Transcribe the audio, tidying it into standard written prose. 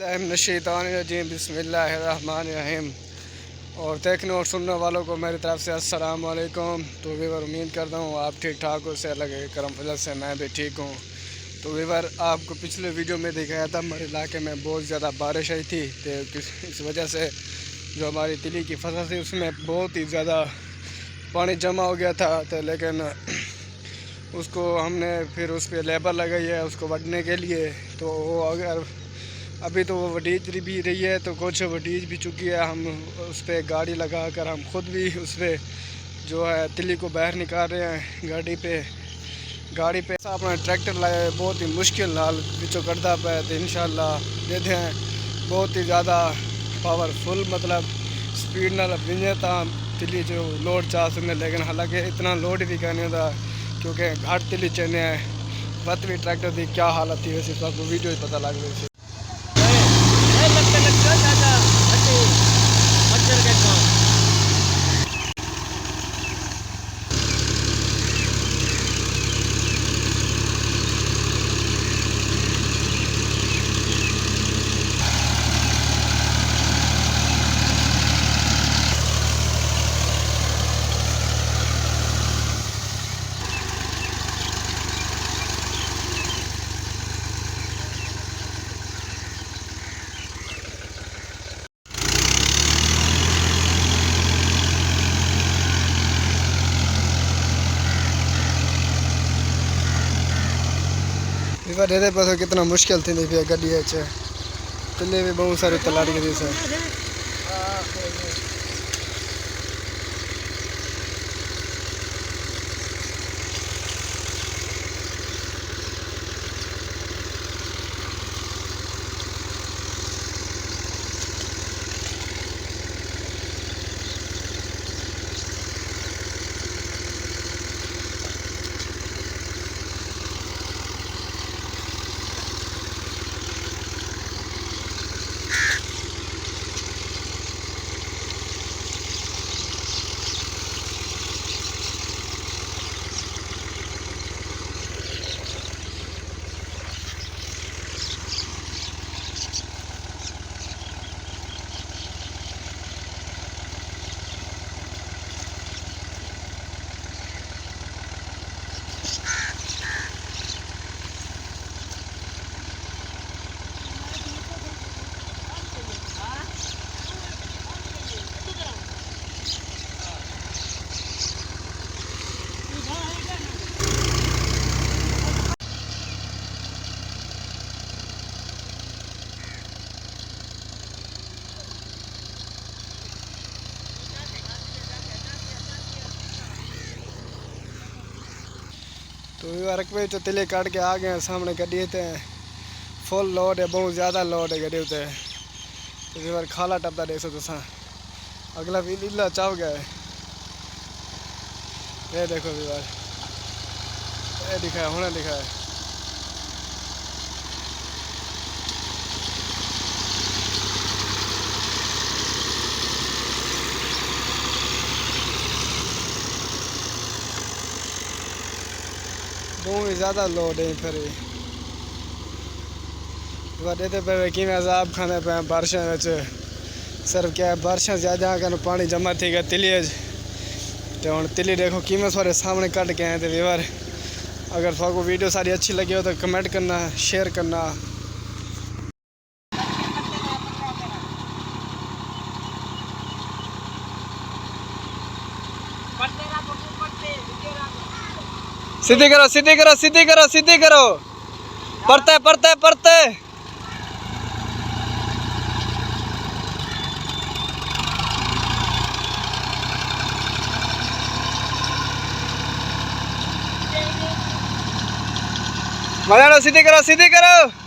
बिस्मिल्लाहिर्रहमानिर्रहीम बिस्मिल्लाहिर्रहमानिर्रहीम। और देखने और सुनने वालों को मेरी तरफ से अस्सलाम वालेकुम। तो वीवर उम्मीद करता हूँ आप ठीक ठाक हो, से अलग करम फजल से मैं भी ठीक हूँ। तो वीवर आपको पिछले वीडियो में दिखाया था हमारे इलाके में बहुत ज़्यादा बारिश आई थी, तो इस वजह से जो हमारी तिली की फसल थी उसमें बहुत ही ज़्यादा पानी जमा हो गया था। तो लेकिन उसको हमने फिर उस पर लेबर लगाई है उसको वढ़ने के लिए। तो वो अगर अभी तो वो वडीज भी रही है, तो कुछ वडीज भी चुकी है। हम उस पर गाड़ी लगा कर हम खुद भी उस पर जो है तिली को बाहर निकाल रहे हैं गाड़ी पे अपना ट्रैक्टर लाया। बहुत ही मुश्किल हाल पिछो करता पे, तो इंशाल्लाह देते हैं बहुत ही ज़्यादा पावरफुल मतलब स्पीड नाल विंजता तिली जो लोड चाह सकते, लेकिन हालांकि इतना लोड भी करने था क्योंकि घाट तिली चलने हैं। बत भी ट्रैक्टर की क्या हालत थी वैसे तो आपको वीडियो ही पता लग रही थी। डेरे पर तो कितना मुश्किल थी नहीं गड्डी तिले भी बहुत सारे तलाड़ी के जैसे तो रकबे जो तिले काट के आ गए हैं सामने गड्डी थे फुल लोड है, बहुत ज़्यादा लोड है गड्डी उते। तो बार खाला टपदा देख सकते तुम अगला भी लीला चाव गया है। ये देखो बार ये दिखाया होना दिखाया बहुत ही ज़्यादा लोड है। फिर देते पे कि अजाब खाने पे बारिशों में सिर्फ क्या है बारिशा ज़्यादा कर पानी जमा थी गया तिली तो हम तिली देखो कीमत सारे सामने कट के आए थे व्यूअर। अगर आपको वीडियो सारी अच्छी लगी हो तो कमेंट करना, शेयर करना। सीधी करो सीधी करो सीधी करो सीधी करो पड़ते पड़ते पड़ते मजा लो सीधी करो सीधी करो।